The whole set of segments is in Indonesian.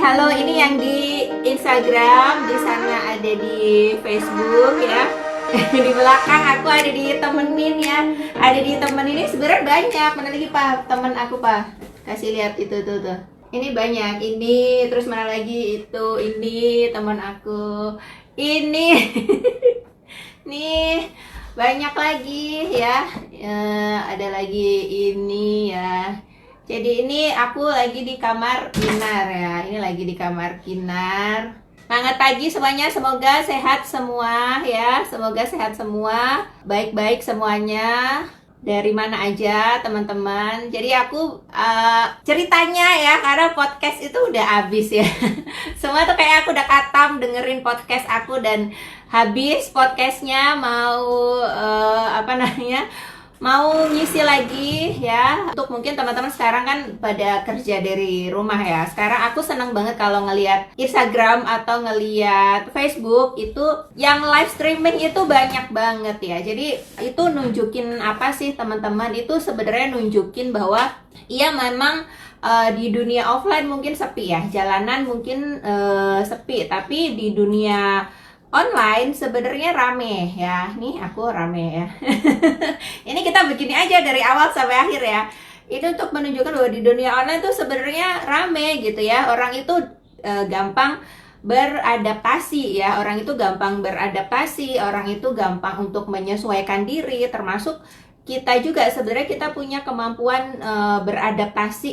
halo, ini yang di Instagram, di sana ada di Facebook ya. Di belakang aku ada ditemenin ya. Ada ditemenin ini sebenarnya banyak. Mana lagi Pak? Temen aku Pak. Kasih lihat itu tuh. Ini banyak. Ini terus mana lagi itu. Ini teman aku. Ini. Nih banyak lagi ya. Ada lagi ini ya. Jadi ini aku lagi di kamar Kinar ya. Ini lagi di kamar Kinar. Semangat pagi semuanya, semoga sehat semua ya. Semoga sehat semua, baik-baik semuanya. Dari mana aja teman-teman. Jadi aku ceritanya ya, karena podcast itu udah habis ya. Semua tuh kayak aku udah katam dengerin podcast aku dan habis podcastnya mau mau ngisi lagi ya. Untuk mungkin teman-teman sekarang kan pada kerja dari rumah ya. Sekarang aku seneng banget kalau ngelihat Instagram atau ngelihat Facebook itu yang live streaming itu banyak banget ya. Jadi itu nunjukin apa sih teman-teman? Itu sebenarnya nunjukin bahwa iya memang di dunia offline mungkin sepi ya. Jalanan mungkin sepi, tapi di dunia online sebenarnya rame ya. Nih aku rame ya. Ini kita begini aja dari awal sampai akhir ya. Itu untuk menunjukkan bahwa di dunia online tuh sebenarnya rame gitu ya. Orang itu gampang beradaptasi ya. Orang itu gampang beradaptasi. Orang itu gampang untuk menyesuaikan diri. Termasuk kita juga sebenarnya kita punya kemampuan beradaptasi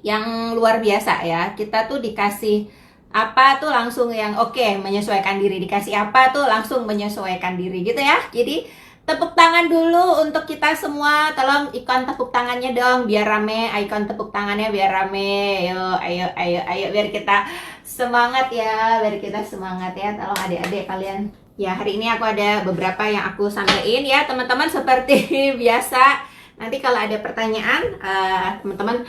yang luar biasa ya. Kita tuh dikasih apa tuh langsung yang oke, menyesuaikan diri, dikasih apa tuh langsung menyesuaikan diri gitu ya. Jadi tepuk tangan dulu untuk kita semua. Tolong ikon tepuk tangannya dong biar rame. Ikon tepuk tangannya biar rame. Ayo biar kita semangat ya. Biar kita semangat ya. Tolong adik-adik kalian. Ya hari ini aku ada beberapa yang aku sampaikan ya teman-teman seperti biasa. Nanti kalau ada pertanyaan teman-teman,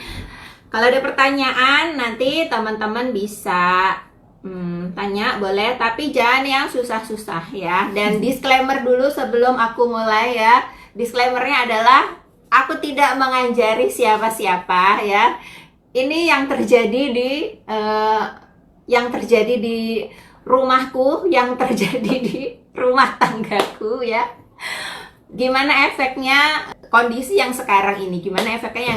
kalau ada pertanyaan nanti teman-teman bisa tanya boleh, tapi jangan yang susah-susah ya. Dan disclaimer dulu sebelum aku mulai ya. Disclaimernya adalah aku tidak mengajari siapa-siapa ya. Ini yang terjadi di rumahku, yang terjadi di rumah tanggaku ya. Gimana efeknya kondisi yang sekarang ini,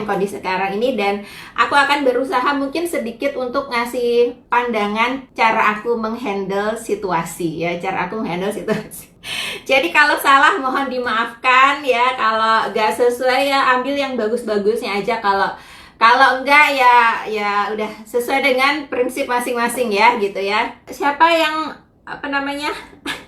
kondisi sekarang ini, dan aku akan berusaha mungkin sedikit untuk ngasih pandangan cara aku menghandle situasi ya, Jadi kalau salah mohon dimaafkan ya, kalau gak sesuai ya ambil yang bagus-bagusnya aja, kalau enggak ya udah sesuai dengan prinsip masing-masing ya gitu ya. Siapa yang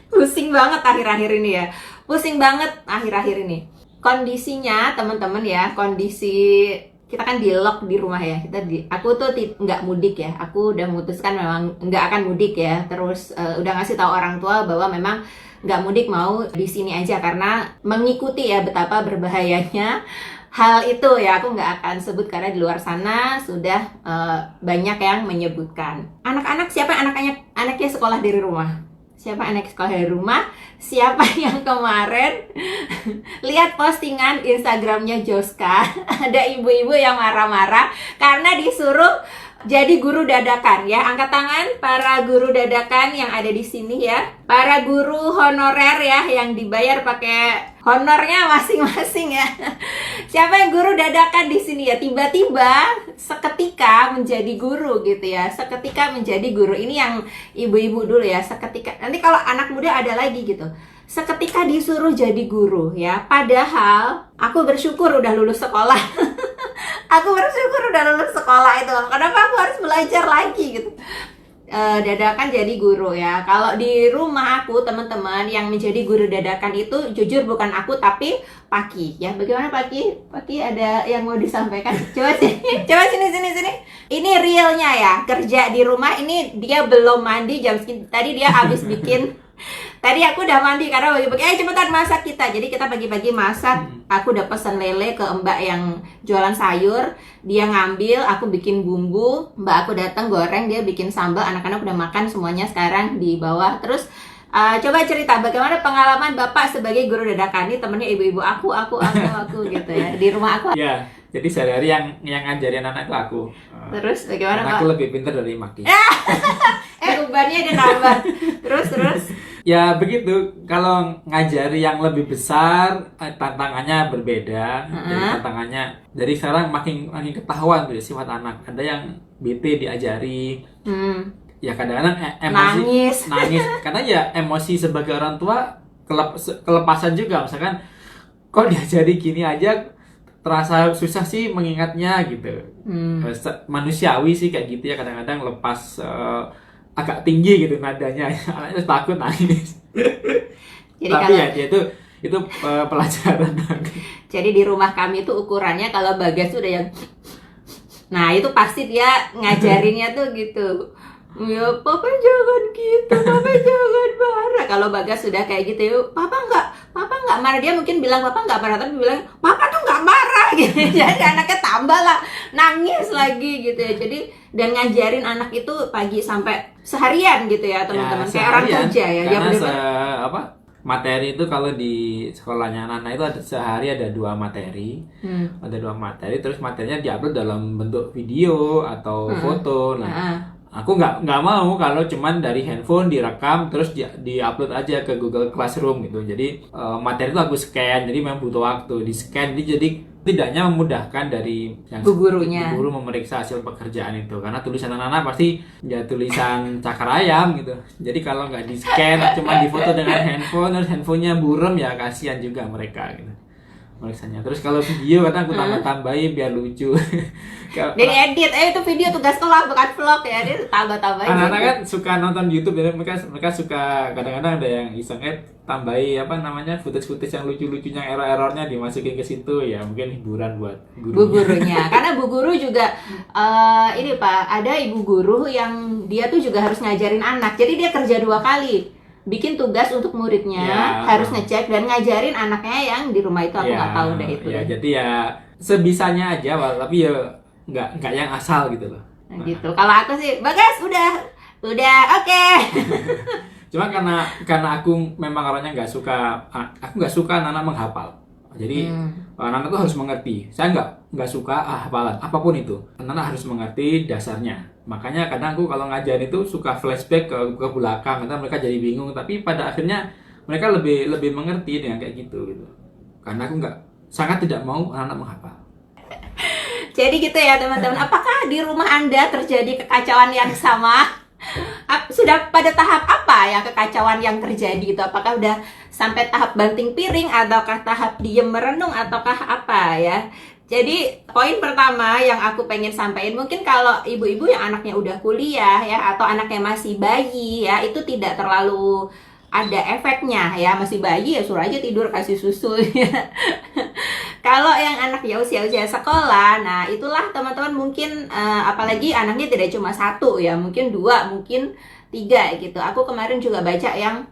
pusing banget akhir-akhir ini ya. Pusing banget akhir-akhir ini. Kondisinya teman-teman ya, kondisi kita kan di lock di rumah ya. Aku tuh nggak mudik ya. Aku udah memutuskan memang nggak akan mudik ya. Terus udah ngasih tahu orang tua bahwa memang nggak mudik, mau di sini aja karena mengikuti ya betapa berbahayanya hal itu ya. Aku nggak akan sebut karena di luar sana sudah banyak yang menyebutkan. Anak-anak siapa anaknya sekolah dari rumah? Siapa anak sekolah dari rumah? Siapa yang kemarin lihat postingan Instagramnya Joska? Ada ibu-ibu yang marah-marah karena disuruh jadi guru dadakan ya. Angkat tangan para guru dadakan yang ada di sini ya. Para guru honorer ya, yang dibayar pakai honornya masing-masing ya. Siapa yang guru dadakan di sini ya? Tiba-tiba seketika menjadi guru gitu ya. Seketika menjadi guru. Ini yang ibu-ibu dulu ya. Seketika. Nanti kalau anak muda ada lagi gitu. Seketika disuruh jadi guru ya. Padahal aku bersyukur udah lulus sekolah. Aku bersyukur udah lulus sekolah itu. Kenapa aku harus belajar lagi gitu? Dadakan jadi guru ya. Kalau di rumah aku teman-teman yang menjadi guru dadakan itu jujur bukan aku tapi Paki ya. Bagaimana Paki? Paki ada yang mau disampaikan? Coba sini. Ini realnya ya. Kerja di rumah ini dia belum mandi jam segini. Tadi dia habis bikin. Tadi aku udah mandi karena pagi-pagi cepetan masak kita. Jadi kita pagi-pagi masak. Aku udah pesen lele ke mbak yang jualan sayur. Dia ngambil, aku bikin bumbu. Mbak aku datang goreng, dia bikin sambal. Anak-anak udah makan semuanya sekarang di bawah. Terus coba cerita bagaimana pengalaman Bapak sebagai guru dadakan. Ini temennya ibu-ibu aku gitu ya. Di rumah aku. Ya, Jadi sehari-hari yang ngajarin anak itu aku. Terus bagaimana Karena Pak? aku lebih pintar dari Maki. Bebannya ada nambah. Terus. Ya begitu, kalau ngajari yang lebih besar tantangannya berbeda. Jadi tantangannya dari sekarang makin ketahuan tuh sifat anak. Ada yang bete diajari. Ya kadang-kadang emosi nangis karena ya emosi sebagai orang tua kelepasan juga. Misalkan kok diajari gini aja terasa susah sih mengingatnya gitu. Manusiawi sih kayak gitu ya, kadang-kadang lepas agak tinggi gitu nadanya, anaknya takut nangis. Jadi Tapi ya itu pelajaran. Jadi di rumah kami itu ukurannya kalau Bagas tuh udah yang, nah itu pasti dia ngajarinnya tuh gitu. Ya papa jangan gitu, papa jangan marah. Kalau Bagas sudah kayak gitu, papa nggak marah. Dia mungkin bilang papa nggak marah, tapi bilang papa tuh nggak marah gitu. Jadi anaknya tambah lah nangis lagi gitu ya. Jadi dan ngajarin anak itu pagi sampai seharian gitu ya teman-teman, kayak orang kerja ya. Karena materi itu kalau di sekolahnya anak-anak itu ada sehari ada 2 materi. Ada 2 materi, terus materinya diupload dalam bentuk video atau foto. Nah, aku nggak mau kalau cuman dari handphone direkam terus di-upload aja ke Google Classroom gitu. Jadi materi itu aku scan, jadi memang butuh waktu di scan. Jadi tidaknya memudahkan dari yang guru memeriksa hasil pekerjaan itu, karena tulisan anak-anak pasti ya tulisan cakar ayam gitu. Jadi kalau nggak di scan cuma difoto dengan handphone, terus handphonenya buram, ya kasihan juga mereka gitu meriksanya. Terus kalau video kadang aku tambah-tambahin biar lucu. Dan edit, itu video tugas sekolah bukan vlog ya, dia tambah-tambahin. Anak-anak kan suka nonton YouTube, jadi mereka suka kadang-kadang ada yang iseng tambahi footage yang lucu-lucunya, error-errornya dimasukin ke situ, ya mungkin hiburan buat gurunya. Karena bu guru juga ini Pak, ada ibu guru yang dia tuh juga harus ngajarin anak, jadi dia kerja 2 kali. Bikin tugas untuk muridnya, harus ngecek dan ngajarin anaknya yang di rumah itu. Aku nggak tahu deh itu. Jadi ya sebisanya aja, tapi ya nggak yang asal gitu loh. Gitu. Kalau aku sih, Bagas udah oke. Cuma karena aku memang orangnya nggak suka anak-anak menghafal. Jadi anak-anak itu harus mengerti. Saya nggak suka hafalan apapun itu. Anak-anak harus mengerti dasarnya. Makanya kadang aku kalau ngajar itu suka flashback ke belakang, karena mereka jadi bingung. Tapi pada akhirnya mereka lebih mengerti dengan kayak gitu. Karena aku sangat tidak mau anak-anak menghafal. Jadi gitu ya teman-teman. Apakah di rumah Anda terjadi kekacauan yang sama? Sudah pada tahap apa ya kekacauan yang terjadi itu? Apakah udah sampai tahap banting piring, ataukah tahap diem merenung, ataukah apa ya? Jadi poin pertama yang aku pengen sampaikan, mungkin kalau ibu-ibu yang anaknya udah kuliah ya, atau anaknya masih bayi ya, itu tidak terlalu ada efeknya ya. Masih bayi ya suruh aja tidur, kasih susu ya. Kalau yang anaknya usia-usia sekolah, nah itulah teman-teman mungkin apalagi anaknya tidak cuma 1 ya, mungkin 2, mungkin 3 gitu. Aku kemarin juga baca yang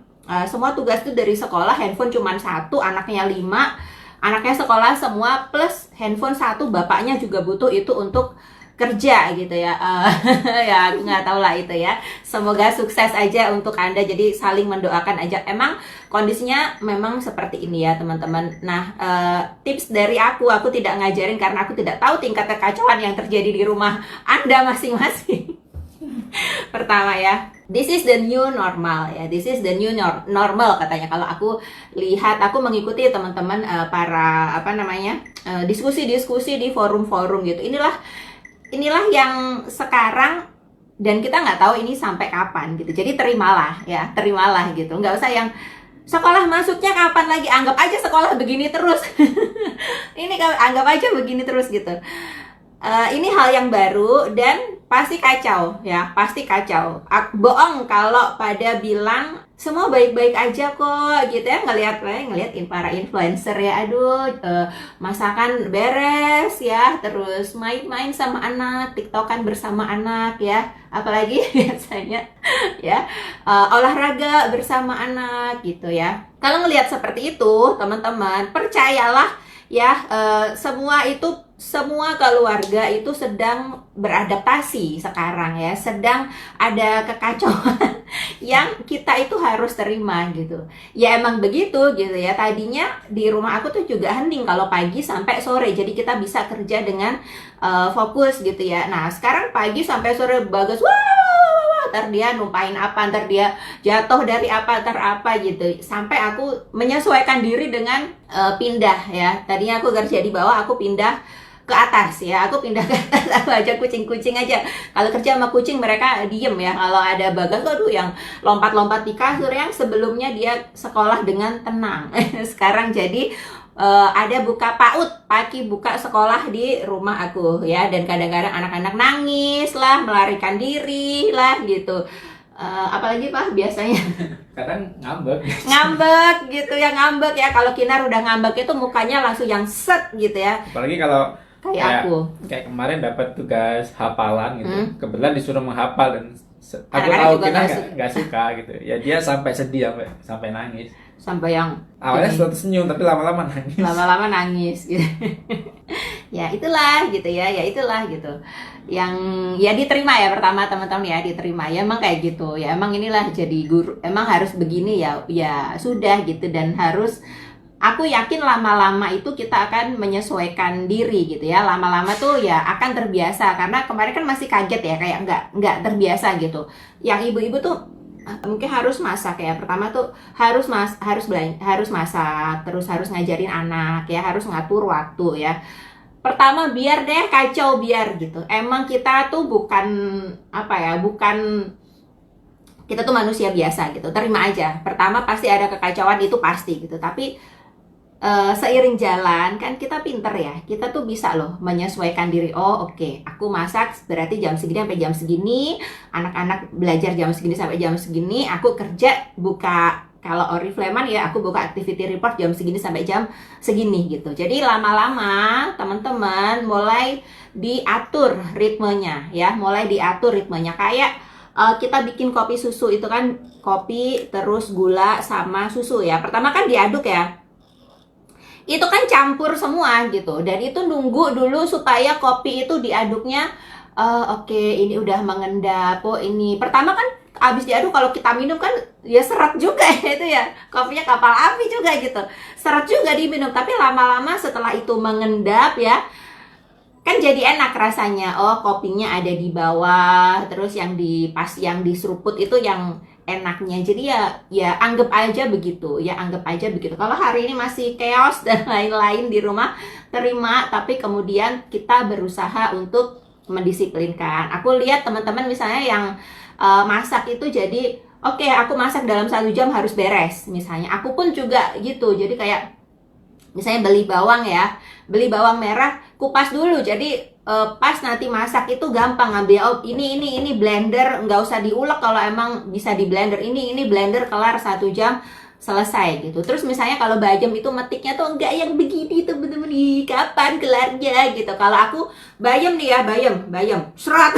semua tugas itu dari sekolah, handphone cuma 1, anaknya 5, anaknya sekolah semua plus handphone 1, bapaknya juga butuh itu untuk kerja gitu ya. Ya aku nggak tahu lah itu ya. Semoga sukses aja untuk Anda, jadi saling mendoakan aja. Emang kondisinya memang seperti ini ya teman-teman. Nah tips dari aku tidak ngajarin karena aku tidak tahu tingkat kekacauan yang terjadi di rumah Anda masing-masing. Pertama ya, this is the new normal ya, this is the new normal katanya. Kalau aku lihat, aku mengikuti teman-teman para diskusi-diskusi di forum-forum gitu. Inilah yang sekarang, dan kita nggak tahu ini sampai kapan gitu. Jadi terimalah gitu. Nggak usah yang sekolah masuknya kapan lagi, anggap aja sekolah begini terus. Ini anggap aja begini terus gitu. Ini hal yang baru dan pasti kacau ya, pasti kacau. Bohong kalau pada bilang semua baik-baik aja kok gitu ya. Ngelihat para influencer ya, aduh masakan beres ya, terus main-main sama anak, tiktokan bersama anak ya, apalagi biasanya ya olahraga bersama anak gitu ya. Kalau ngelihat seperti itu teman-teman, percayalah ya, semua itu semua keluarga itu sedang beradaptasi sekarang ya, sedang ada kekacauan yang kita itu harus terima gitu. Ya emang begitu gitu ya. Tadinya di rumah aku tuh juga hening kalau pagi sampai sore, jadi kita bisa kerja dengan fokus gitu ya. Nah sekarang pagi sampai sore Bagas wah, ntar dia numpain apa, ntar dia jatuh dari apa, ntar apa gitu. Sampai aku menyesuaikan diri dengan pindah ya. Tadinya aku kerja di bawah, aku pindah ke atas ya, aku pindah ke atas, aku ajak kucing-kucing aja. Kalau kerja sama kucing mereka diem ya. Kalau ada Bagas, aduh yang lompat-lompat di kasur, yang sebelumnya dia sekolah dengan tenang. Sekarang jadi ada buka PAUD, Paki buka sekolah di rumah aku ya. Dan kadang-kadang anak-anak nangis lah, melarikan diri lah gitu. Apalagi Pak biasanya Kadang ngambek. ngambek gitu ya, ngambek ya. Kalau Kinar udah ngambek itu mukanya langsung yang set gitu ya. Apalagi kalau Kayak aku. kayak kemarin dapat tugas hafalan gitu. Kebetulan disuruh menghafal dan aku Anak-anak tahu juga kita nggak nggak suka gitu. Ya dia sampai sedih sampai nangis. Sampai yang Awalnya ini, senyum tapi lama-lama nangis. lama-lama nangis gitu. Ya itulah gitu ya, ya itulah gitu. Yang ya diterima ya, pertama teman-teman ya, diterima ya, emang kayak gitu ya, emang inilah jadi guru, emang harus begini ya, ya sudah gitu. Dan harus, aku yakin lama-lama itu kita akan menyesuaikan diri gitu ya, lama-lama tuh ya akan terbiasa. Karena kemarin kan masih kaget ya, kayak nggak terbiasa gitu. Yang ibu-ibu tuh mungkin harus masak ya, pertama tuh harus masak, terus harus ngajarin anak ya, harus ngatur waktu ya. Pertama biar deh kacau biar gitu. Emang kita tuh bukan apa ya, bukan, kita tuh manusia biasa gitu. Terima aja. Pertama pasti ada kekacauan, itu pasti gitu. Tapi seiring jalan kan kita pinter ya. Kita tuh bisa loh menyesuaikan diri. Oh oke, aku masak berarti jam segini sampai jam segini. Anak-anak belajar jam segini sampai jam segini. Aku kerja buka, kalau Oriflame ya aku buka activity report jam segini sampai jam segini gitu. Jadi lama-lama teman-teman mulai diatur ritmenya ya, mulai diatur ritmenya. Kayak kita bikin kopi susu itu kan, kopi terus gula sama susu ya. Pertama kan diaduk ya, itu kan campur semua gitu. Dan itu nunggu dulu supaya kopi itu diaduknya oke, ini udah mengendap. Oh ini pertama kan abis diaduk, kalau kita minum kan ya seret juga ya, itu ya kopinya kapal api juga gitu, seret juga diminum. Tapi lama-lama setelah itu mengendap ya, kan jadi enak rasanya. Oh kopinya ada di bawah, terus yang yang diseruput itu yang enaknya. Jadi ya anggap aja begitu ya, anggap aja begitu. Kalau hari ini masih chaos dan lain-lain di rumah, terima. Tapi kemudian kita berusaha untuk mendisiplinkan. Aku lihat teman-teman misalnya yang masak itu jadi oke, aku masak dalam 1 jam harus beres misalnya. Aku pun juga gitu. Jadi kayak misalnya beli bawang ya, beli bawang merah, kupas dulu. Jadi pas nanti masak itu gampang ngambil. Oh ini blender, nggak usah diulek kalau emang bisa di blender. Ini blender kelar 1 jam selesai gitu. Terus misalnya kalau Bayem itu metiknya tuh enggak yang begini tuh, bener-bener kapan kelarnya gitu. Kalau aku Bayem nih ya, Bayem serat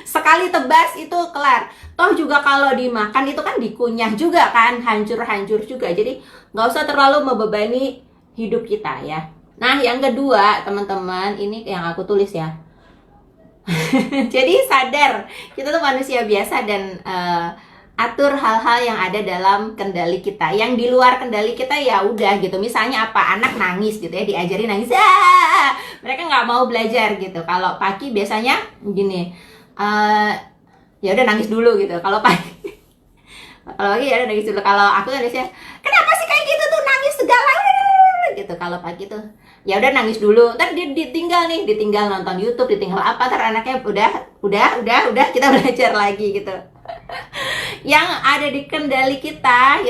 sekali tebas itu kelar. Toh juga kalau dimakan itu kan dikunyah juga kan, hancur-hancur juga. Jadi nggak usah terlalu membebani hidup kita ya. Nah yang kedua teman-teman, ini yang aku tulis ya. Jadi sadar kita tuh manusia biasa dan atur hal-hal yang ada dalam kendali kita. Yang di luar kendali kita ya udah gitu. Misalnya apa, anak nangis gitu ya, diajarin nangis, mereka nggak mau belajar gitu. Kalau Paki biasanya gini, ya udah nangis dulu gitu. Kalau Paki ya udah nangis dulu. Kalau aku kan biasanya, kenapa sih kayak gitu tuh, nangis segala gitu. Kalau Paki tuh ya udah nangis dulu, ntar ditinggal nonton YouTube, ditinggal apa, ntar anaknya udah kita belajar lagi gitu. Yang ada di kendali kita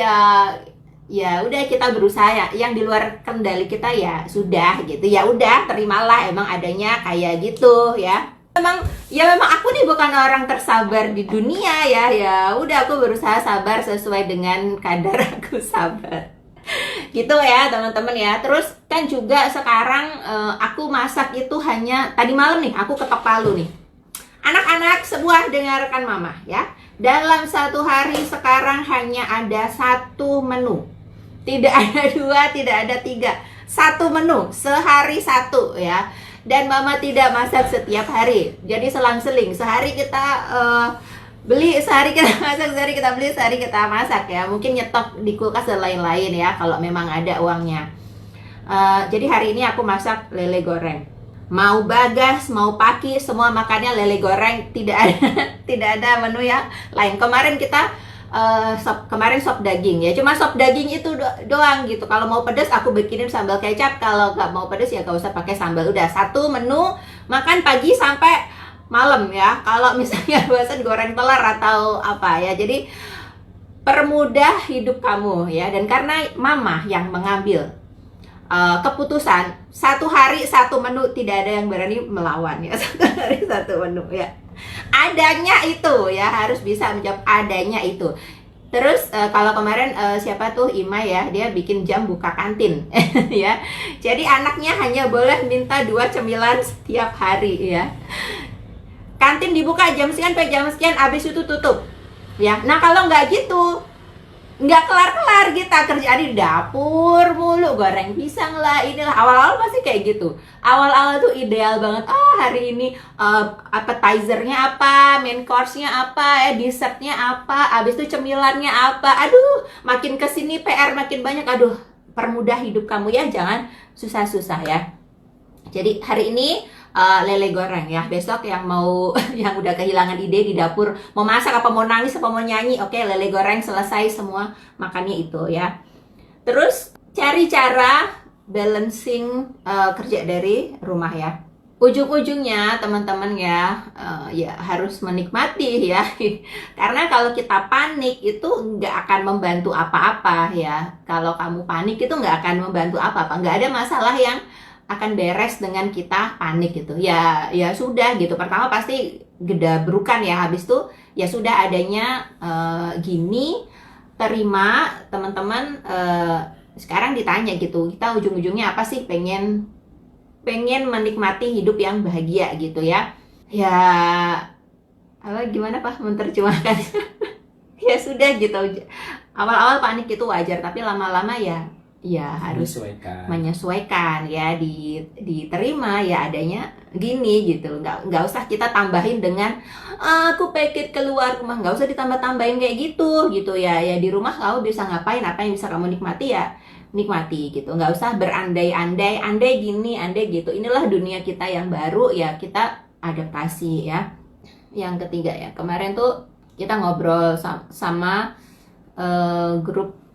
ya udah kita berusaha ya. Yang di luar kendali kita ya sudah gitu, ya udah terimalah, emang adanya kayak gitu ya. Memang aku nih bukan orang tersabar di dunia ya udah aku berusaha sabar sesuai dengan kadar aku sabar gitu ya teman-teman ya. Terus kan juga sekarang aku masak itu hanya tadi malam nih, aku ketok palu nih. Anak-anak semua dengarkan mama ya. Dalam 1 hari sekarang hanya ada 1 menu. Tidak ada 2, tidak ada 3. 1 menu, sehari 1 ya. Dan mama tidak masak setiap hari. Jadi selang-seling. Sehari kita beli, sehari kita masak, sehari kita beli, sehari kita masak ya. Mungkin nyetok di kulkas dan lain-lain ya kalau memang ada uangnya. Jadi hari ini aku masak lele goreng. Mau Bagas, mau Paki, semua makannya lele goreng, tidak ada tidak ada menu yang lain. Kemarin kita sop daging ya, cuma sop daging itu doang gitu. Kalau mau pedas aku bikinin sambal kecap, kalau nggak mau pedas ya nggak usah pakai sambal. Udah satu menu makan pagi sampai malam ya. Kalau misalnya bosan goreng telur atau apa ya. Jadi permudah hidup kamu ya. Dan karena mama yang mengambil keputusan, satu hari satu menu, tidak ada yang berani melawan ya. Satu hari satu menu ya, adanya itu ya, harus bisa menjawab adanya itu. Terus kalau kemarin siapa tuh Ima ya, dia bikin jam buka kantin ya. Jadi anaknya hanya boleh minta 2 cemilan setiap hari ya. Kantin dibuka jam sekian sampai jam sekian, habis itu tutup ya. Nah kalau nggak gitu, nggak kelar-kelar kita kerjaan di dapur mulu, goreng pisang lah, inilah. Awal-awal pasti kayak gitu. Awal-awal tuh ideal banget. Hari ini appetizernya apa, main course-nya apa, dessertnya apa, abis itu cemilannya apa. Aduh, makin kesini PR makin banyak. Aduh, permudah hidup kamu ya, jangan susah-susah ya. Jadi hari ini lele goreng ya. Besok yang mau yang udah kehilangan ide di dapur, mau masak apa mau nangis apa mau nyanyi, oke, lele goreng selesai semua makannya itu ya. Terus cari cara balancing kerja dari rumah ya. Ujung-ujungnya teman-teman ya, ya harus menikmati ya. Karena kalau kita panik itu nggak akan membantu apa-apa ya. Kalau kamu panik itu nggak akan membantu apa-apa. Nggak ada masalah yang akan beres dengan kita panik gitu ya. Ya sudah gitu, pertama pasti gedabrukan ya, habis itu ya sudah adanya gini, terima teman-teman. Sekarang ditanya gitu, kita ujung-ujungnya apa sih? Pengen menikmati hidup yang bahagia gitu ya. Ya gimana Pak menerjemahkan? Ya sudah gitu, awal-awal panik itu wajar, tapi lama-lama ya harus menyesuaikan ya, diterima ya adanya gini gitu. Nggak usah kita tambahin dengan aku pengen keluar rumah, nggak usah ditambah-tambahin kayak gitu ya. Ya di rumah kamu bisa ngapain, apa yang bisa kamu nikmati ya nikmati gitu. Nggak usah berandai-andai, andai gini, andai gitu. Inilah dunia kita yang baru ya, kita adaptasi ya. Yang ketiga ya, kemarin tuh kita ngobrol sama grup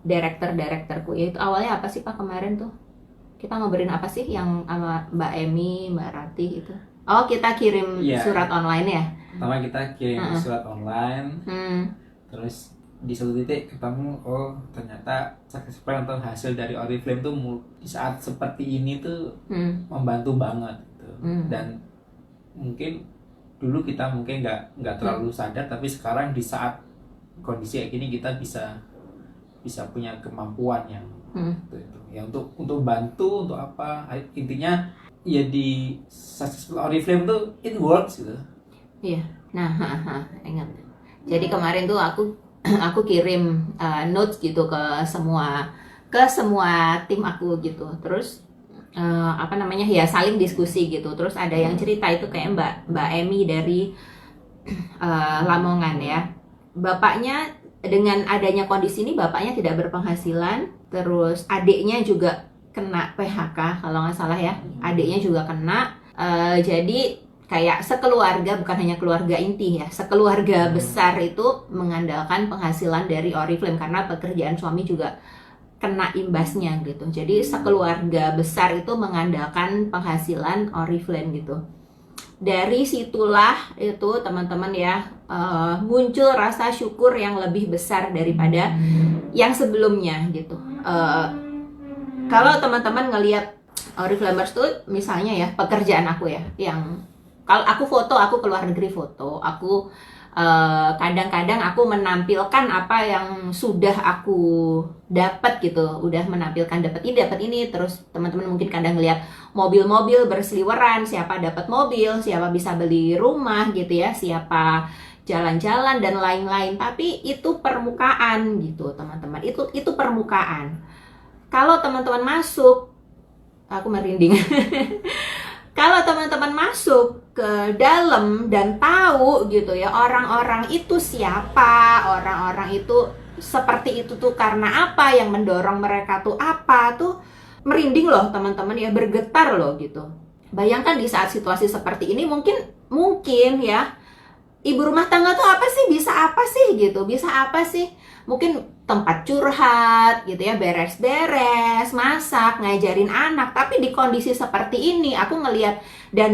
direkturku ya. Itu awalnya apa sih Pak kemarin tuh? Kita ngobrolin apa sih yang sama Mbak Emi, Mbak Ratih itu? Oh, kita kirim surat online ya? Pertama kita kirim surat online, terus di suatu titik ketemu, oh ternyata success plan atau hasil dari Oriflame tuh di saat seperti ini tuh membantu banget gitu. Dan mungkin dulu kita mungkin nggak terlalu sadar, tapi sekarang di saat kondisi kayak gini kita bisa punya kemampuan yang itu ya, untuk bantu, untuk apa, intinya ya di Successful Oriflame tuh it works gitu. Iya. Nah, ingat. Jadi kemarin tuh aku kirim notes gitu ke semua tim aku gitu. Terus ya saling diskusi gitu. Terus ada yang cerita itu kayak Mbak Emi dari Lamongan ya. Bapaknya, dengan adanya kondisi ini, bapaknya tidak berpenghasilan, terus adiknya juga kena PHK kalau nggak salah ya, adiknya juga kena. Jadi kayak sekeluarga, bukan hanya keluarga inti ya, sekeluarga besar itu mengandalkan penghasilan dari Oriflame karena pekerjaan suami juga kena imbasnya gitu. Jadi sekeluarga besar itu mengandalkan penghasilan Oriflame gitu. Dari situlah itu teman-teman ya, muncul rasa syukur yang lebih besar daripada yang sebelumnya gitu. Kalau teman-teman ngelihat Oriflamers tuh misalnya ya, pekerjaan aku ya, yang kalau aku foto, aku keluar negeri foto, aku kadang-kadang aku menampilkan apa yang sudah aku dapat gitu, udah menampilkan dapat ini, terus teman-teman mungkin kadang ngeliat mobil-mobil berseliweran, siapa dapat mobil, siapa bisa beli rumah gitu ya, siapa jalan-jalan dan lain-lain. Tapi itu permukaan gitu teman-teman, itu permukaan. Kalau teman-teman masuk aku merinding. Kalau teman-teman masuk ke dalam dan tahu gitu ya, orang-orang itu siapa, orang-orang itu seperti itu tuh karena apa, yang mendorong mereka tuh apa, tuh merinding loh teman-teman ya, bergetar loh gitu. Bayangkan di saat situasi seperti ini mungkin ya, ibu rumah tangga tuh bisa apa sih gitu, bisa apa sih? Mungkin tempat curhat gitu ya, beres-beres, masak, ngajarin anak. Tapi di kondisi seperti ini aku ngelihat dan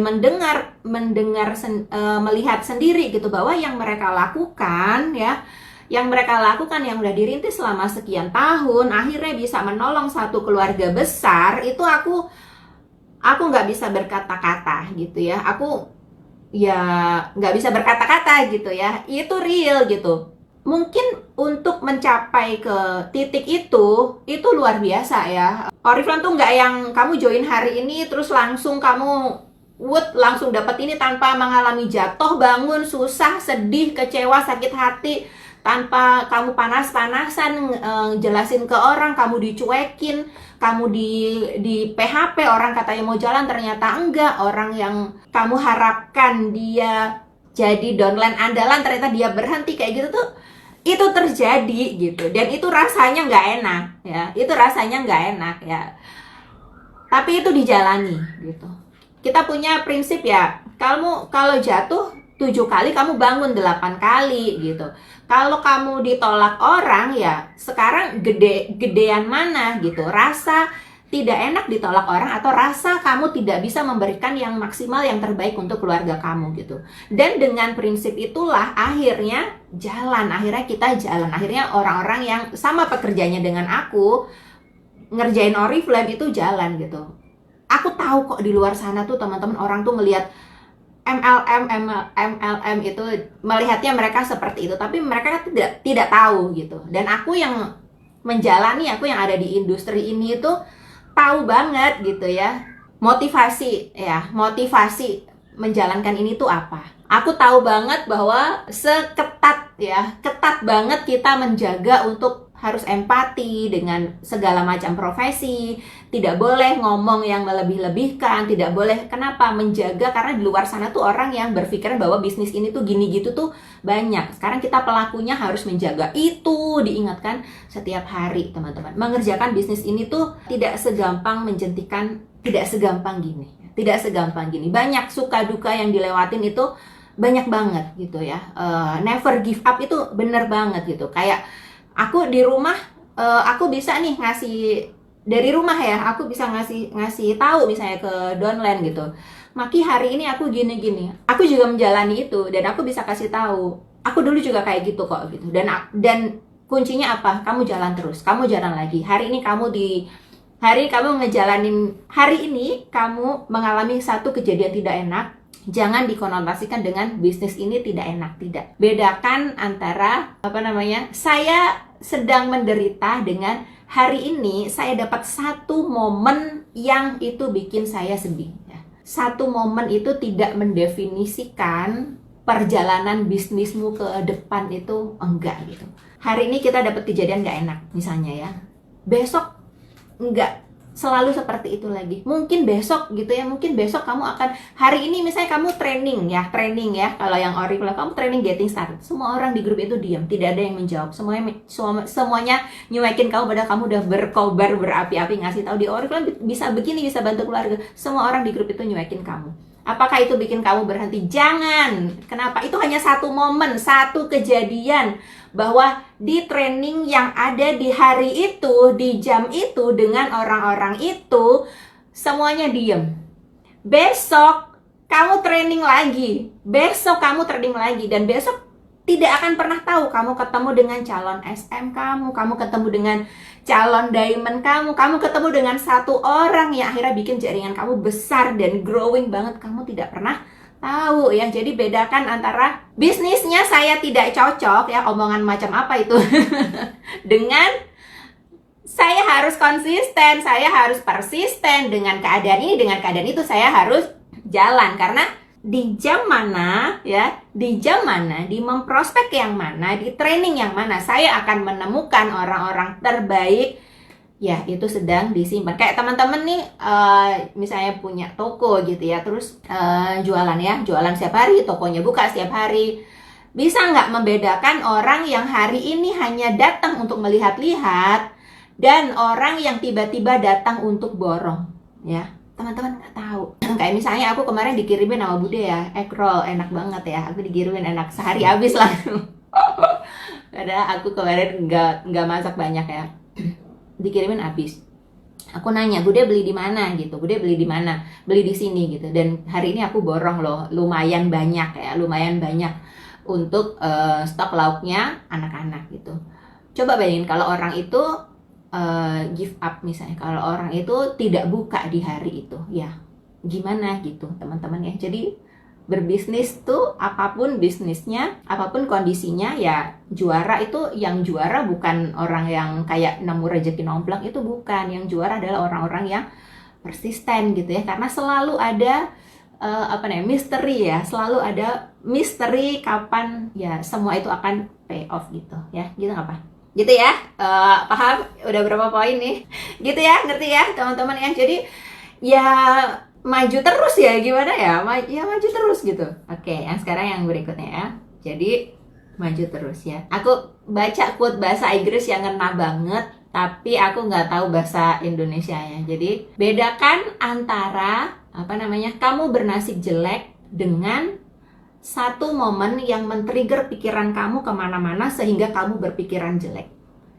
melihat sendiri gitu bahwa yang mereka lakukan ya, yang udah dirintis selama sekian tahun, akhirnya bisa menolong satu keluarga besar, itu aku nggak bisa berkata-kata gitu ya. Aku ya nggak bisa berkata-kata gitu ya, itu real gitu. Mungkin untuk mencapai ke titik itu luar biasa ya. Oriflame tuh nggak yang kamu join hari ini terus langsung kamu langsung dapat ini tanpa mengalami jatuh bangun, susah, sedih, kecewa, sakit hati, tanpa kamu panas-panasan jelasin ke orang, kamu dicuekin, kamu di PHP, orang katanya mau jalan ternyata enggak, orang yang kamu harapkan dia jadi downline andalan ternyata dia berhenti, kayak gitu tuh itu terjadi gitu. Dan itu rasanya nggak enak ya, itu rasanya nggak enak ya, tapi itu dijalani gitu. Kita punya prinsip ya, kamu kalau jatuh 7 kali, kamu bangun 8 kali gitu. Kalau kamu ditolak orang ya, sekarang gedean mana gitu, rasa tidak enak ditolak orang atau rasa kamu tidak bisa memberikan yang maksimal, yang terbaik untuk keluarga kamu gitu. Dan dengan prinsip itulah akhirnya kita jalan. Akhirnya orang-orang yang sama pekerjaannya dengan aku ngerjain Oriflame itu jalan gitu. Aku tahu kok di luar sana tuh teman-teman, orang tuh ngelihat MLM itu melihatnya mereka seperti itu, tapi mereka tidak tahu gitu. Dan aku yang menjalani, aku yang ada di industri ini itu tahu banget gitu ya, motivasi menjalankan ini tuh apa. Aku tahu banget bahwa ketat banget kita menjaga untuk harus empati dengan segala macam profesi, tidak boleh ngomong yang melebih-lebihkan, tidak boleh. Kenapa? Menjaga, karena di luar sana tuh orang yang berpikiran bahwa bisnis ini tuh gini gitu tuh banyak. Sekarang kita pelakunya harus menjaga itu, diingatkan setiap hari teman-teman. Mengerjakan bisnis ini tuh tidak segampang tidak segampang gini. Banyak suka duka yang dilewatin itu banyak banget gitu ya. Never give up itu bener banget gitu. Kayak aku di rumah, aku bisa nih ngasih dari rumah ya, aku bisa ngasih tahu misalnya ke downline gitu, Maki hari ini aku gini-gini, aku juga menjalani itu dan aku bisa kasih tahu, aku dulu juga kayak gitu kok gitu. Dan kuncinya apa? Kamu jalan terus, kamu jalan lagi. Hari ini kamu mengalami satu kejadian tidak enak, jangan dikonotasikan dengan bisnis ini tidak enak, tidak. Bedakan antara saya sedang menderita dengan hari ini saya dapat satu momen yang itu bikin saya sedih ya. Satu momen itu tidak mendefinisikan perjalanan bisnismu ke depan, itu enggak gitu. Hari ini kita dapat kejadian nggak enak misalnya ya, besok enggak selalu seperti itu lagi. Mungkin besok gitu ya, mungkin besok kamu akan, hari ini misalnya kamu training ya, kalau yang Oriflame kamu training getting started, semua orang di grup itu diam, tidak ada yang menjawab, semuanya nyuekin kamu, padahal kamu udah berkobar berapi-api ngasih tahu di Oriflame bisa begini, bisa bantu keluarga. Semua orang di grup itu nyuekin kamu. Apakah itu bikin kamu berhenti? Jangan. Kenapa? Itu hanya satu momen, satu kejadian, bahwa di training yang ada di hari itu, di jam itu, dengan orang-orang itu, semuanya diem. Besok kamu training lagi, dan besok tidak akan pernah tahu kamu ketemu dengan calon SM kamu ketemu dengan calon diamond kamu ketemu dengan satu orang yang akhirnya bikin jaringan kamu besar dan growing banget, kamu tidak pernah tahu ya. Jadi bedakan antara bisnisnya saya tidak cocok ya, omongan macam apa itu dengan saya harus konsisten, saya harus persisten dengan keadaan ini, dengan keadaan itu saya harus jalan. Karena di jam mana, di memprospek yang mana, di training yang mana, saya akan menemukan orang-orang terbaik ya itu sedang disimpan. Kayak teman-teman nih, misalnya punya toko gitu ya, terus jualan ya, jualan setiap hari, tokonya buka setiap hari. Bisa nggak membedakan orang yang hari ini hanya datang untuk melihat-lihat dan orang yang tiba-tiba datang untuk borong? Ya, teman-teman nggak tahu. Kayak misalnya aku kemarin dikirimin sama Bude ya, egg roll, enak banget ya. Aku dikirimin enak, sehari habis langsung. Karena aku kemarin nggak masak banyak ya. Dikirimin habis. Aku nanya, Bude beli di mana gitu? Bude beli di mana? Beli di sini gitu. Dan hari ini aku borong loh, lumayan banyak ya, lumayan banyak untuk stok lauknya anak-anak gitu. Coba bayangin kalau orang itu give up misalnya, kalau orang itu tidak buka di hari itu, ya gimana gitu teman-teman ya. Jadi berbisnis tuh apapun bisnisnya, apapun kondisinya, ya juara itu, yang juara bukan orang yang kayak nemu rezeki nomplak, itu bukan. Yang juara adalah orang-orang yang persisten gitu ya, karena selalu ada misteri ya, selalu ada misteri kapan ya semua itu akan pay off gitu ya, gitu nggak apa? Gitu ya, paham? Udah berapa poin nih? Gitu ya, ngerti ya teman-teman ya. Jadi ya maju terus ya, gimana ya? Ya maju terus gitu. Oke, yang sekarang yang berikutnya ya. Jadi maju terus ya. Aku baca quote bahasa Inggris yang ngena banget, tapi aku nggak tahu bahasa Indonesianya. Jadi bedakan antara kamu bernasib jelek dengan satu momen yang men-trigger pikiran kamu kemana-mana sehingga kamu berpikiran jelek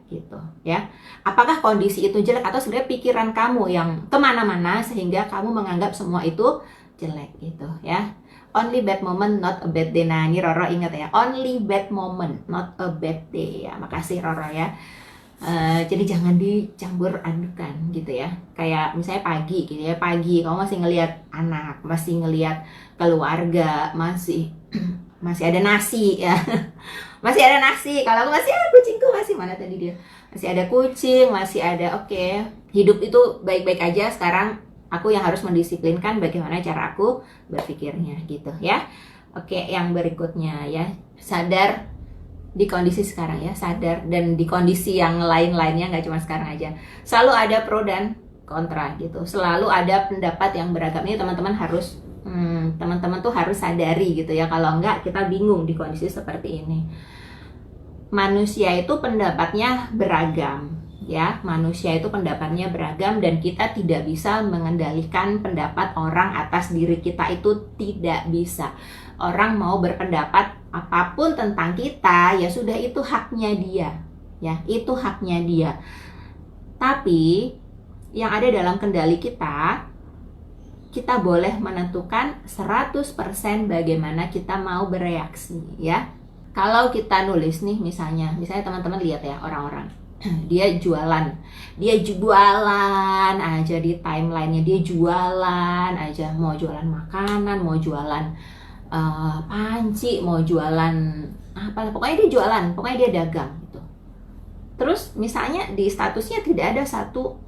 gitu ya. Apakah kondisi itu jelek atau sebenarnya pikiran kamu yang kemana-mana sehingga kamu menganggap semua itu jelek gitu ya. Only bad moment, not a bad day. Nah ini Roro ingat ya, only bad moment, not a bad day ya. Makasih Roro ya. Jadi jangan dicampur adukan gitu ya. Kayak misalnya pagi gitu ya, pagi kamu masih ngelihat anak, masih ngelihat keluarga, masih ada nasi ya. Masih ada nasi. Kalau aku masih ada kucingku, masih mana tadi dia? Masih ada kucing, masih ada, oke. Hidup itu baik-baik aja. Sekarang aku yang harus mendisiplinkan bagaimana cara aku berpikirnya gitu ya. Oke, yang berikutnya ya, sadar di kondisi sekarang ya, sadar, dan di kondisi yang lain-lainnya, nggak cuma sekarang aja. Selalu ada pro dan kontra gitu. Selalu ada pendapat yang beragam. Ini teman-teman harus teman-teman tuh harus sadari gitu ya. Kalau enggak kita bingung di kondisi seperti ini. Manusia itu pendapatnya beragam ya. Manusia itu pendapatnya beragam dan kita tidak bisa mengendalikan pendapat orang atas diri kita, itu tidak bisa. Orang mau berpendapat apapun tentang kita, ya sudah, itu haknya dia ya, itu haknya dia. Tapi yang ada dalam kendali kita boleh menentukan 100% bagaimana kita mau bereaksi ya. Kalau kita nulis nih, misalnya teman-teman lihat ya, orang-orang dia jualan aja di timelinenya, dia jualan aja, mau jualan makanan, mau jualan panci, mau jualan apa, pokoknya dia jualan, pokoknya dia dagang gitu. Terus misalnya di statusnya tidak ada satu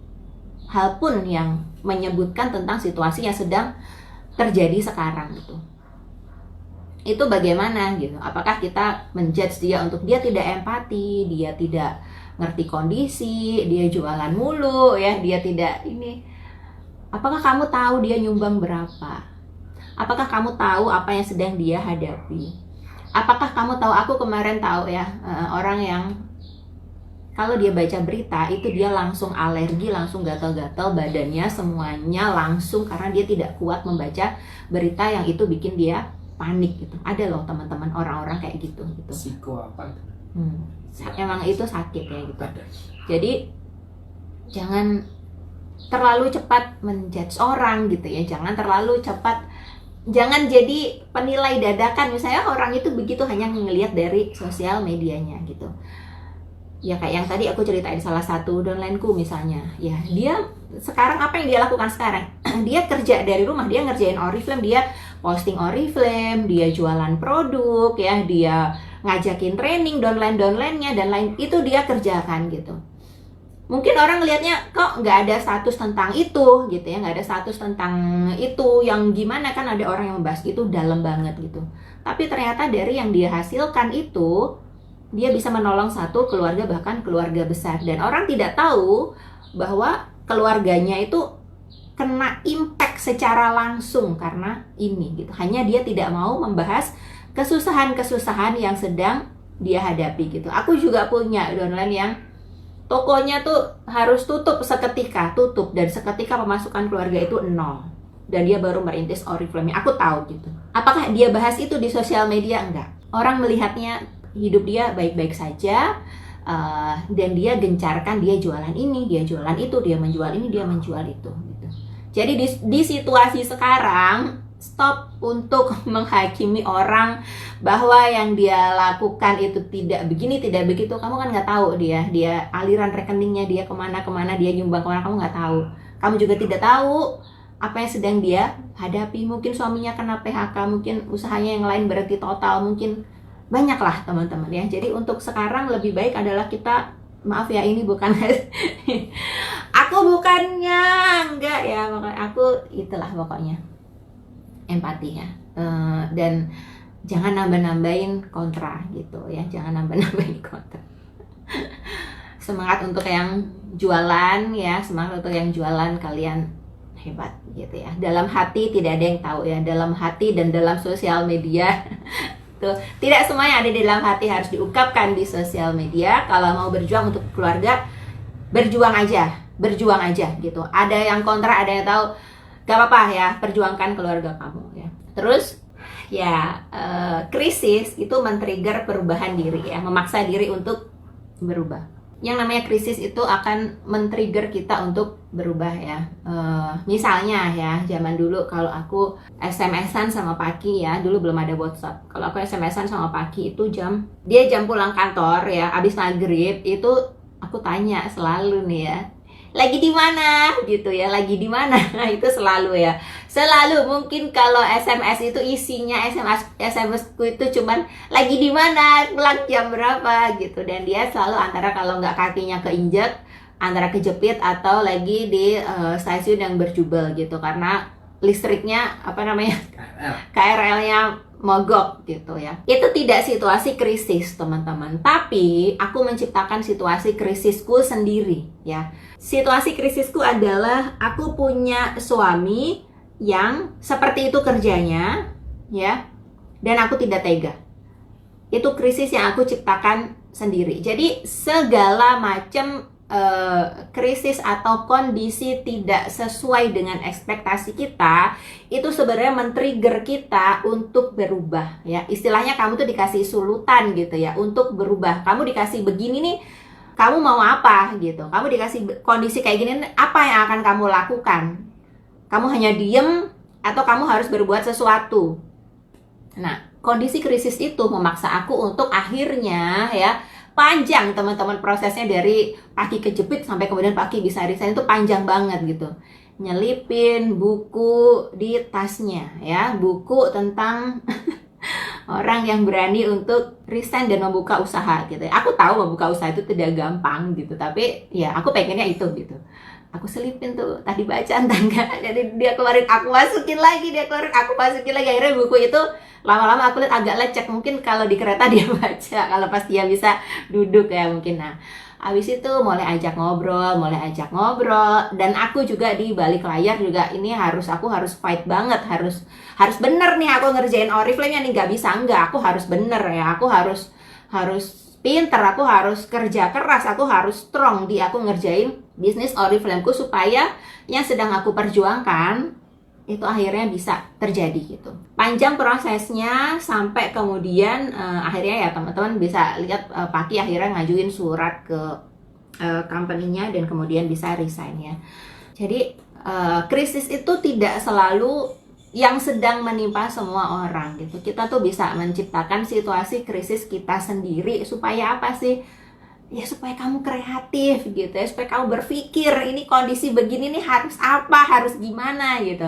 hal pun yang menyebutkan tentang situasi yang sedang terjadi sekarang gitu. Itu bagaimana gitu? Apakah kita menjudge dia untuk dia tidak empati, dia tidak ngerti kondisi, dia jualan mulu ya, dia tidak ini. Apakah kamu tahu dia nyumbang berapa? Apakah kamu tahu apa yang sedang dia hadapi? Apakah kamu tahu, aku kemarin tahu ya, orang yang kalau dia baca berita itu dia langsung alergi, langsung gatal-gatal badannya semuanya langsung, karena dia tidak kuat membaca berita yang itu bikin dia panik gitu. Ada loh teman-teman orang-orang kayak gitu. Psiko apa itu? Emang itu sakit ya gitu. Jadi jangan terlalu cepat menjudge orang gitu ya. Jangan terlalu cepat, jangan jadi penilai dadakan. Misalnya orang itu begitu hanya ngelihat dari sosial medianya gitu. Ya kayak yang tadi aku ceritain salah satu downlineku misalnya. Ya dia sekarang apa yang dia lakukan sekarang? Dia kerja dari rumah, dia ngerjain Oriflame, dia posting Oriflame, dia jualan produk ya, dia ngajakin training downline-nya dan lain, itu dia kerjakan gitu. Mungkin orang ngelihatnya kok nggak ada status tentang itu gitu ya, nggak ada status tentang itu, yang gimana, kan ada orang yang membahas itu dalam banget gitu. Tapi ternyata dari yang dia hasilkan itu, dia bisa menolong satu keluarga, bahkan keluarga besar. Dan orang tidak tahu bahwa keluarganya itu kena impact secara langsung karena ini gitu. Hanya dia tidak mau membahas kesusahan-kesusahan yang sedang dia hadapi gitu. Aku juga punya downline yang tokonya tuh harus tutup seketika, dan seketika pemasukan keluarga itu nol. Dan dia baru merintis Oriflame. Aku tahu gitu. Apakah dia bahas itu di sosial media? Enggak. Orang melihatnya hidup dia baik-baik saja, dan dia gencarkan, dia jualan ini, dia jualan itu, dia menjual ini, dia menjual itu gitu. Jadi di situasi sekarang, stop untuk menghakimi orang bahwa yang dia lakukan itu tidak begini, tidak begitu. Kamu kan nggak tahu dia aliran rekeningnya, dia kemana, dia nyumbang kemana, kamu nggak tahu. Kamu juga tidak tahu apa yang sedang dia hadapi. Mungkin suaminya kena PHK, mungkin usahanya yang lain berhenti total, mungkin banyaklah teman-teman ya. Jadi untuk sekarang lebih baik adalah kita, maaf ya ini bukan aku bukannya enggak ya, pokoknya aku itulah pokoknya empati ya, dan jangan nambah-nambahin kontra gitu ya, jangan nambah-nambahin kontra. Semangat untuk yang jualan ya, semangat untuk yang jualan, kalian hebat gitu ya. Dalam hati tidak ada yang tahu ya, dalam hati dan dalam sosial media tuh, tidak semua yang ada di dalam hati harus diungkapkan di sosial media. Kalau mau berjuang untuk keluarga, berjuang aja gitu. Ada yang kontra, ada yang tahu, gak apa-apa ya, perjuangkan keluarga kamu ya. Terus ya, krisis itu men-trigger perubahan diri ya, memaksa diri untuk berubah. Yang namanya krisis itu akan men-trigger kita untuk berubah ya. Misalnya ya, zaman dulu kalau aku SMS-an sama Paki ya, dulu belum ada WhatsApp. Kalau aku SMS-an sama Paki itu dia jam pulang kantor ya, abis maghrib itu aku tanya selalu nih ya, lagi di mana gitu ya, lagi di mana. Itu selalu ya, selalu. Mungkin kalau SMS itu isinya, SMS ku itu cuman lagi di mana, pulang jam berapa gitu. Dan dia selalu antara, kalau nggak kakinya keinjek, antara kejepit atau lagi di stasiun yang berjubel gitu, karena listriknya KRL-nya mogok gitu ya. Itu tidak situasi krisis teman-teman, tapi aku menciptakan situasi krisisku sendiri ya. Situasi krisisku adalah aku punya suami yang seperti itu kerjanya ya, dan aku tidak tega. Itu krisis yang aku ciptakan sendiri. Jadi segala macam krisis atau kondisi tidak sesuai dengan ekspektasi kita, itu sebenarnya men-trigger kita untuk berubah ya. Istilahnya kamu tuh dikasih sulutan gitu ya untuk berubah. Kamu dikasih begini nih, kamu mau apa gitu. Kamu dikasih kondisi kayak gini, apa yang akan kamu lakukan? Kamu hanya diem atau kamu harus berbuat sesuatu? Nah, kondisi krisis itu memaksa aku untuk akhirnya ya, panjang teman-teman prosesnya, dari Paki kejepit sampai kemudian Paki bisa resign itu panjang banget gitu. Nyelipin buku di tasnya ya, buku tentang orang yang berani untuk resign dan membuka usaha gitu ya. Aku tahu membuka usaha itu tidak gampang gitu, tapi ya aku pengennya itu gitu. Aku selipin tuh, tadi bacaan tangga, jadi dia keluarin, aku masukin lagi, dia keluarin, aku masukin lagi. Akhirnya buku itu lama-lama aku lihat agak lecek, mungkin kalau di kereta dia baca, kalau pas dia bisa duduk ya mungkin. Nah, habis itu mulai ajak ngobrol, dan aku juga di balik layar juga ini aku harus fight banget, harus bener nih aku ngerjain Oriflame nih, nggak bisa enggak, aku harus bener ya, aku harus pinter, aku harus kerja keras, aku harus strong di aku ngerjain bisnis Oriflameku, supaya yang sedang aku perjuangkan itu akhirnya bisa terjadi gitu. Panjang prosesnya sampai kemudian akhirnya ya teman-teman bisa lihat Paki akhirnya ngajuin surat ke company-nya dan kemudian bisa resign ya. Jadi krisis itu tidak selalu yang sedang menimpa semua orang gitu. Kita tuh bisa menciptakan situasi krisis kita sendiri, supaya apa sih? Ya supaya kamu kreatif gitu ya, supaya kamu berpikir ini kondisi begini nih harus apa, harus gimana gitu.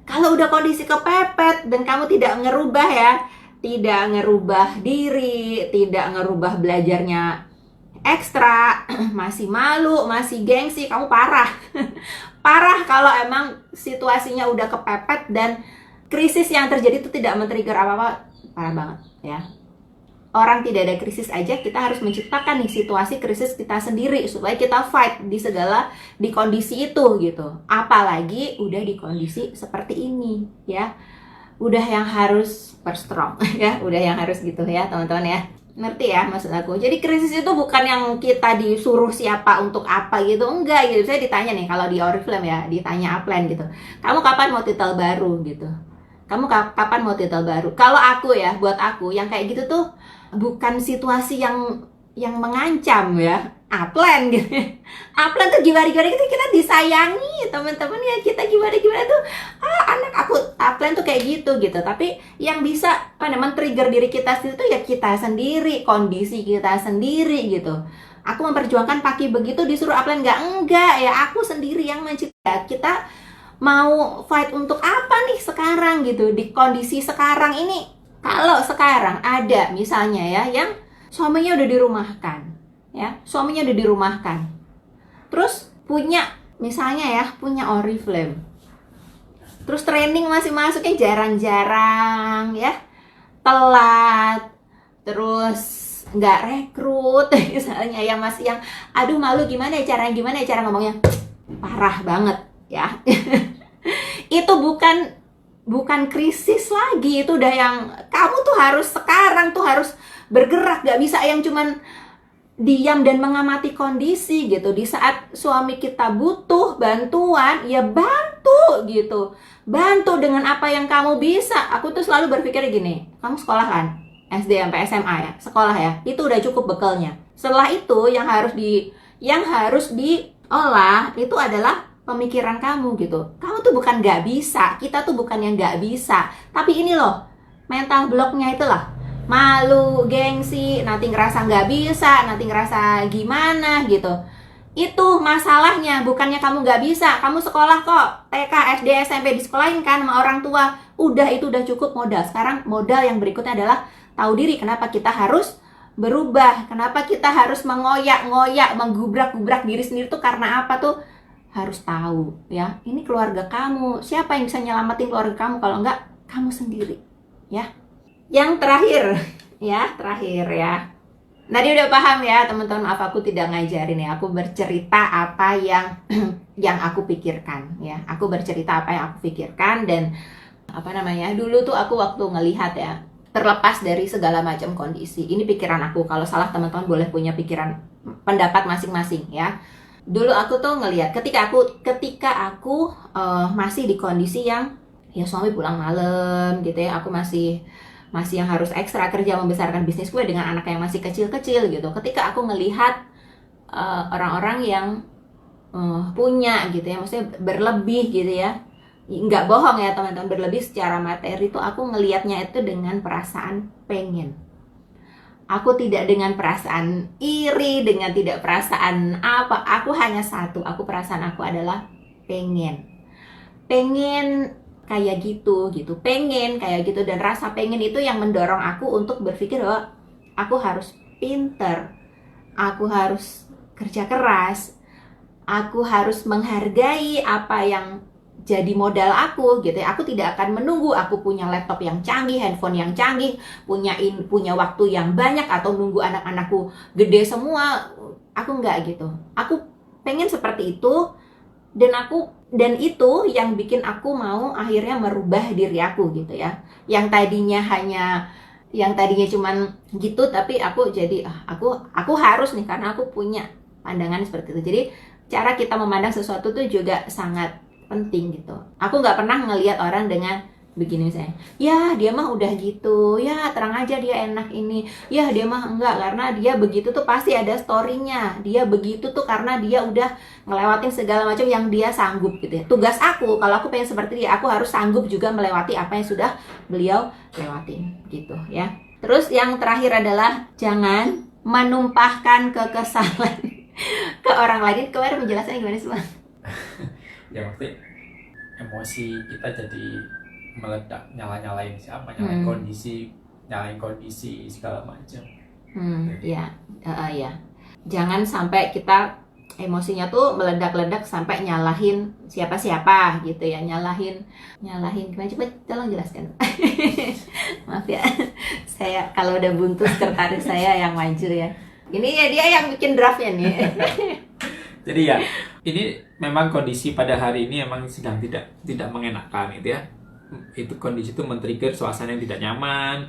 Kalau udah kondisi kepepet dan kamu tidak ngerubah ya, tidak ngerubah diri, tidak ngerubah belajarnya ekstra, masih malu, masih gengsi, kamu parah. Parah kalau emang situasinya udah kepepet dan krisis yang terjadi itu tidak men-trigger apa-apa, parah banget ya. orang tidak ada krisis aja, kita harus menciptakan nih situasi krisis kita sendiri supaya kita fight di kondisi itu gitu. Apalagi udah di kondisi seperti ini ya. Udah yang harus berstrong ya, udah yang harus gitu ya teman-teman ya. Ngerti ya maksud aku? Jadi krisis itu bukan yang kita disuruh siapa untuk apa gitu, enggak gitu. Saya ditanya nih kalau di Oriflame ya, ditanya upline gitu. Kamu kapan mau titel baru gitu? Kamu kapan mau titel baru? Kalau aku ya, buat aku yang kayak gitu tuh bukan situasi yang mengancam ya. Upline gitu. Upline tuh gimana-gimana gitu, kita disayangi teman-teman ya, kita gimana-gimana tuh anak aku upline tuh kayak gitu. Tapi yang bisa men-trigger diri kita sendiri tuh ya kita sendiri, kondisi kita sendiri gitu. Aku memperjuangkan Paki begitu disuruh upline enggak ya, aku sendiri yang mencipta. Kita mau fight untuk apa nih sekarang gitu di kondisi sekarang ini. Kalau sekarang ada misalnya ya yang suaminya udah dirumahkan ya, suaminya udah dirumahkan, terus punya misalnya ya punya Oriflame, terus training masih masuknya jarang-jarang ya, telat, terus nggak rekrut misalnya ya, masih yang aduh malu gimana ya cara ngomongnya, parah banget ya. Itu bukan krisis lagi, itu udah yang kamu tuh harus sekarang tuh harus bergerak, gak bisa yang cuman diam dan mengamati kondisi gitu. Di saat suami kita butuh bantuan, ya bantu gitu, bantu dengan apa yang kamu bisa. Aku tuh selalu berpikir gini, kamu sekolah kan, SD sampai SMA ya, sekolah ya, itu udah cukup bekalnya. Setelah itu yang harus diolah itu adalah pemikiran kamu gitu. Kamu tuh bukan gak bisa, kita tuh bukan yang gak bisa, tapi ini loh mental blocknya itulah, malu, gengsi, nanti ngerasa gak bisa, nanti ngerasa gimana gitu. Itu masalahnya, bukannya kamu gak bisa. Kamu sekolah kok, TK, SD, SMP disekolahin kan sama orang tua, itu udah cukup modal. Sekarang modal yang berikutnya adalah tahu diri. Kenapa kita harus berubah, kenapa kita harus mengoyak-ngoyak, menggubrak-gubrak diri sendiri tuh karena apa tuh? Harus tahu ya, ini keluarga kamu, siapa yang bisa nyelamatin keluarga kamu kalau enggak kamu sendiri ya. Yang terakhir ya, nah dia udah paham ya teman-teman. Maaf aku tidak ngajarin ya, aku bercerita apa yang yang aku pikirkan ya, aku bercerita apa yang aku pikirkan. Dan dulu tuh aku waktu ngelihat ya, terlepas dari segala macam kondisi, ini pikiran aku, kalau salah teman-teman boleh punya pikiran pendapat masing-masing ya. Dulu aku tuh ngelihat ketika aku masih di kondisi yang ya suami pulang malam gitu ya, aku masih yang harus ekstra kerja membesarkan bisnis gue dengan anak yang masih kecil-kecil gitu. Ketika aku ngelihat orang-orang yang punya gitu ya, maksudnya berlebih gitu ya, nggak bohong ya teman-teman, berlebih secara materi tuh aku ngelihatnya itu dengan perasaan pengen. Aku tidak dengan perasaan iri, dengan tidak perasaan apa. Aku hanya satu, perasaan aku adalah pengen kayak gitu, pengen kayak gitu. Dan rasa pengen itu yang mendorong aku untuk berpikir bahwa aku harus pinter, aku harus kerja keras, aku harus menghargai apa yang jadi modal aku gitu ya. Aku tidak akan menunggu aku punya laptop yang canggih, handphone yang canggih, punya waktu yang banyak, atau nunggu anak-anakku gede semua. Aku enggak gitu. Aku pengen seperti itu, dan itu yang bikin aku mau akhirnya merubah diri aku gitu ya. Yang tadinya cuman gitu, tapi aku jadi aku harus nih, karena aku punya pandangan seperti itu. Jadi cara kita memandang sesuatu tuh juga sangat penting gitu. Aku nggak pernah ngelihat orang dengan begini misalnya, ya dia mah udah gitu, ya terang aja dia enak ini, ya dia mah enggak, karena dia begitu tuh pasti ada story-nya, dia begitu tuh karena dia udah ngelewatin segala macam yang dia sanggup gitu ya. Tugas aku, kalau aku pengen seperti dia, aku harus sanggup juga melewati apa yang sudah beliau lewatin gitu ya. Terus yang terakhir adalah jangan menumpahkan kekesalan ke orang lain. Kemarin menjelaskannya gimana sih Bang? Ya maksudnya emosi kita jadi meledak, nyalain siapa, nyalain kondisi segala macam. Ya, jangan sampai kita emosinya tuh meledak-ledak sampai nyalahin siapa-siapa gitu ya, nyalahin gimana, coba tolong jelaskan. Maaf ya, Saya kalau udah buntu sekretaris saya yang maju ya. Ini ya dia yang bikin draftnya nih. Jadi ya, ini memang kondisi pada hari ini memang sedang tidak mengenakan gitu ya. Itu kondisi itu men-trigger suasana yang tidak nyaman,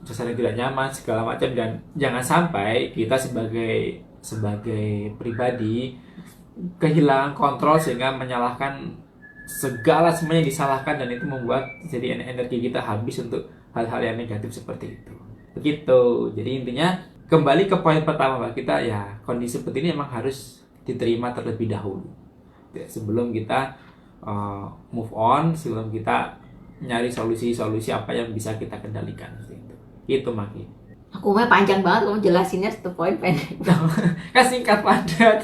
segala macam, dan jangan sampai kita sebagai pribadi kehilangan kontrol sehingga menyalahkan semuanya disalahkan, dan itu membuat jadi energi kita habis untuk hal-hal yang negatif seperti itu. Begitu. Jadi intinya kembali ke poin pertama Mbak, kita ya kondisi seperti ini memang harus diterima terlebih dahulu ya, sebelum kita move on, sebelum kita nyari solusi-solusi apa yang bisa kita kendalikan seperti itu. Itu Maki. Aku mah panjang banget kamu jelasinnya, satu poin pendek. Kan singkat padat.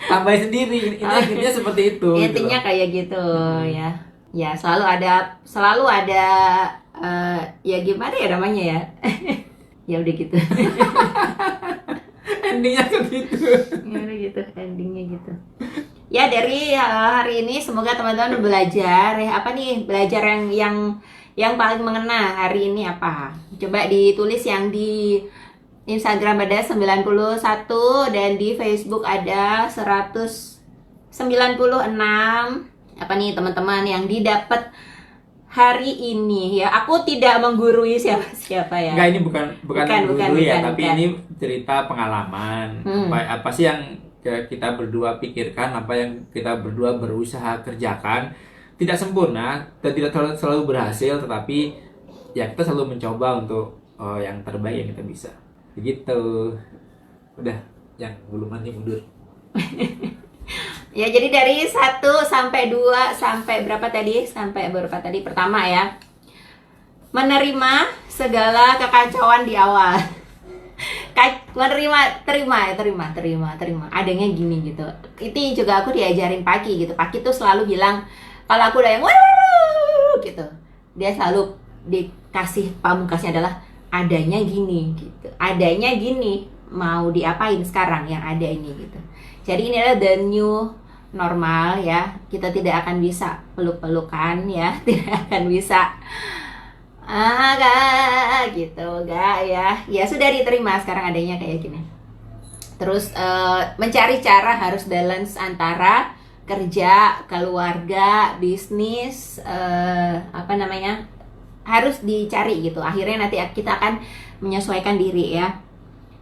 Tambahin sendiri. Intinya seperti itu. Intinya gitu kayak gitu ya. Ya selalu ada ya gimana ya namanya ya. Ya udah gitu. Endingnya kan gitu. Ya udah gitu, endingnya gitu. Ya dari hari ini semoga teman-teman belajar apa nih, belajar yang paling mengena hari ini apa. Coba ditulis yang di Instagram ada 91 dan di Facebook ada 196. Apa nih teman-teman yang didapat hari ini ya. Aku tidak menggurui siapa ya. Enggak, ini bukan guru ya, tapi bukan. ini cerita pengalaman. Apa sih yang kita berdua pikirkan, apa yang kita berdua berusaha kerjakan. Tidak sempurna dan tidak selalu berhasil, tetapi ya kita selalu mencoba untuk yang terbaik yang kita bisa. Begitu. Udah, yang gulungannya mundur. Ya, jadi dari 1 sampai 2 sampai berapa tadi? Sampai berapa tadi? Pertama ya. Menerima segala kekacauan di awal. Terima. Adanya gini gitu. Itu juga aku diajarin Paki gitu. Paki tuh selalu bilang kalau aku udah yang waduh gitu, dia selalu dikasih pamungkasnya adalah adanya gini gitu. Adanya gini, mau diapain sekarang yang ada ini gitu. Jadi ini adalah the new normal ya. Kita tidak akan bisa peluk-pelukan ya, tidak akan bisa gitu, enggak ya. Ya sudah diterima sekarang adanya kayak gini. Terus mencari cara harus balance antara kerja, keluarga, bisnis, harus dicari gitu. Akhirnya nanti kita akan menyesuaikan diri ya.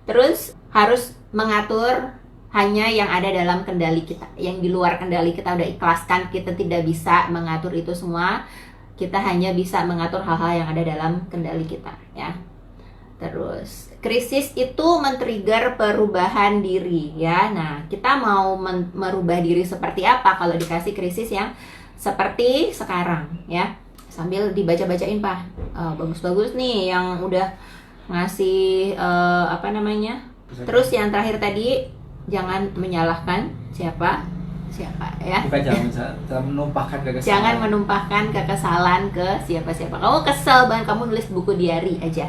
Terus harus mengatur hanya yang ada dalam kendali kita. Yang di luar kendali kita udah ikhlaskan, kita tidak bisa mengatur itu semua. Kita hanya bisa mengatur hal-hal yang ada dalam kendali kita ya. Terus krisis itu men-trigger perubahan diri ya. Nah, kita mau merubah diri seperti apa kalau dikasih krisis yang seperti sekarang ya. Sambil dibaca-bacain Pak. Bagus-bagus nih yang udah ngasih Terus yang terakhir tadi jangan menyalahkan siapa ya. Bukan jangan menumpahkan kekesalan. Jangan menumpahkan kekesalan ke siapa-siapa. Kamu kesel banget, kamu nulis buku diary aja.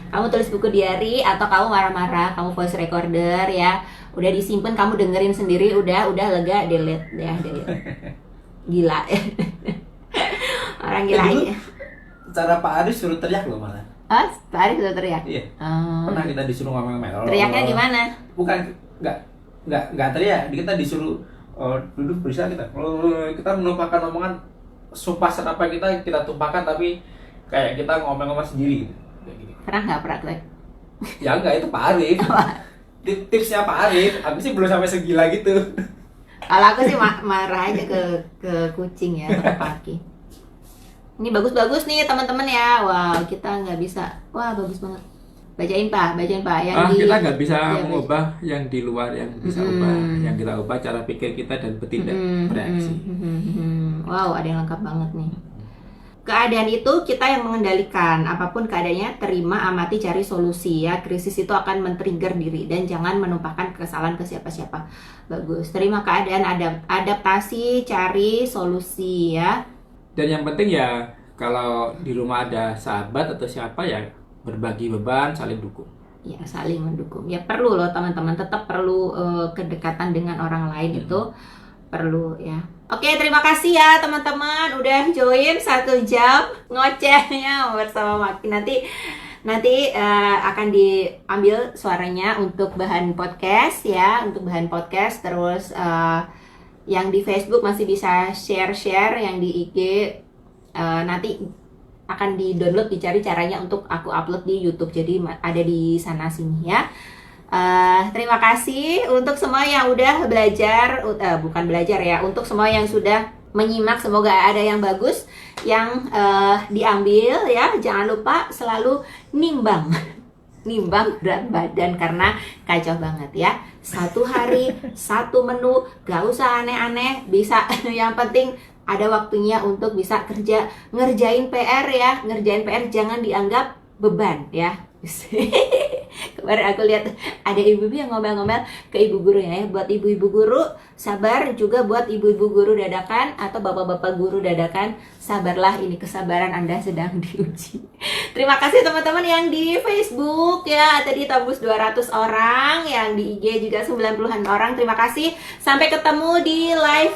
Kamu tulis buku diary atau kamu marah-marah, kamu voice recorder ya. Udah disimpan, kamu dengerin sendiri, udah lega, delete. Gila. Orang gila aja. Cara Pak Aris suruh teriak loh malah. Pak Aris suruh teriak? Iya. Pernah kita disuruh ngomong-ngomong. Teriaknya gimana? Bukan, enggak teriak. Kita disuruh duduk berusaha kita menumpahkan omongan, sumpah serapa kita tumpahkan, tapi kayak kita ngomong-ngomong sendiri gitu. Pernah nggak praktek? Ya enggak, itu Pak Arif. Tipsnya Pak Arif. Aku sih belum sampai segila gitu. Kalau aku sih marah aja ke kucing ya, ke Paki. Ini bagus-bagus nih teman-teman ya. Wow, kita nggak bisa. Wah, bagus banget. Bacain Pak. Yang kita nggak bisa mengubah yang di luar, yang bisa ubah. Yang kita ubah cara pikir kita dan bertindak, bereaksi. Wow, ada yang lengkap banget nih. Keadaan itu kita yang mengendalikan. Apapun keadaannya, terima, amati, cari solusi ya. Krisis itu akan men-trigger diri dan jangan menumpahkan kesalahan ke siapa-siapa. Bagus. Terima keadaan, adaptasi, cari solusi ya. Dan yang penting ya, kalau di rumah ada sahabat atau siapa ya, berbagi beban, saling dukung. Ya, saling mendukung. Ya perlu loh teman-teman, tetap perlu kedekatan dengan orang lain itu perlu ya. Oke, terima kasih ya teman-teman udah join 1 jam ngocehnya bersama Maki. Nanti Nanti akan diambil suaranya untuk bahan podcast ya, untuk bahan podcast. Terus yang di Facebook masih bisa share-share, yang di IG nanti akan di-download, dicari caranya untuk aku upload di YouTube. Jadi ada di sana sini ya. Terima kasih untuk semua yang udah belajar, bukan belajar ya, untuk semua yang sudah menyimak. Semoga ada yang bagus yang diambil ya. Jangan lupa selalu nimbang berat badan karena kacau banget ya. Satu hari, satu menu, gak usah aneh-aneh, bisa. Yang penting ada waktunya untuk bisa ngerjain PR ya. Ngerjain PR jangan dianggap beban ya. Kemarin aku lihat ada ibu-ibu yang ngomel-ngomel ke ibu gurunya ya. Buat ibu-ibu guru sabar, juga buat ibu-ibu guru dadakan atau bapak-bapak guru dadakan, sabarlah, ini kesabaran Anda sedang diuji. Terima kasih teman-teman yang di Facebook ya, tadi tembus 200 orang, yang di IG juga 90-an orang. Terima kasih, sampai ketemu di live